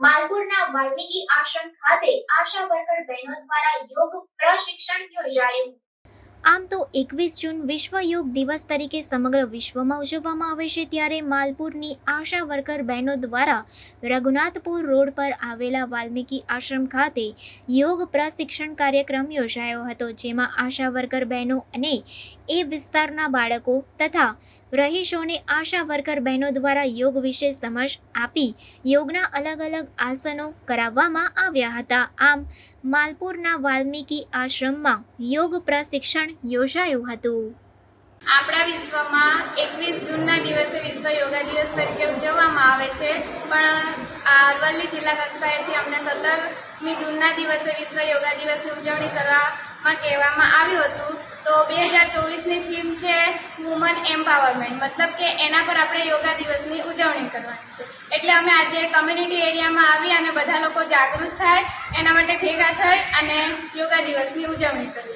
માલપુરના વાલ્મીકી આશ્રમ ખાતે આશા વર્કર બહેનો દ્વારા યોગ પ્રશિક્ષણ યોજાયું। આમ તો 21 જૂન વિશ્વ યોગ દિવસ તરીકે સમગ્ર વિશ્વમાં ઉજવવામાં આવે છે, ત્યારે માલપુરની આશા વર્કર બહેનો દ્વારા રઘુનાથપુર રોડ પર આવેલા વાલ્મીકી આશ્રમ ખાતે યોગ પ્રશિક્ષણ કાર્યક્રમ યોજાયો હતો, જેમાં આશા વર્કર બહેનો અને એ વિસ્તારના બાળકો તથા રહીશોને આશા વર્કર બહેનો દ્વારા યોગ વિશે સમજ આપી યોગના અલગ અલગ આસનો કરાવવામાં આવ્યા હતા। આમ માલપુરના વાલ્મીકી આશ્રમમાં યોગ પ્રશિક્ષણ યોજાયું હતું। આપણા વિશ્વમાં 21 જૂનના દિવસે વિશ્વ યોગા દિવસ તરીકે ઉજવવામાં આવે છે, પણ અરવલ્લી જિલ્લા કક્ષાએથી અમને 17મી જૂનના દિવસે વિશ્વ યોગા દિવસની ઉજવણી કરવામાં કહેવામાં આવ્યું હતું। તો 2024ની થીમ છે વુમન એમ્પાવરમેન્ટ, મતલબ કે એના પર આપણે યોગા દિવસની ઉજવણી કરવાની છે। એટલે અમે આજે કમ્યુનિટી એરિયામાં આવી અને બધા લોકો જાગૃત થાય એના માટે ભેગા થઈ અને યોગા દિવસની ઉજવણી કરી છે।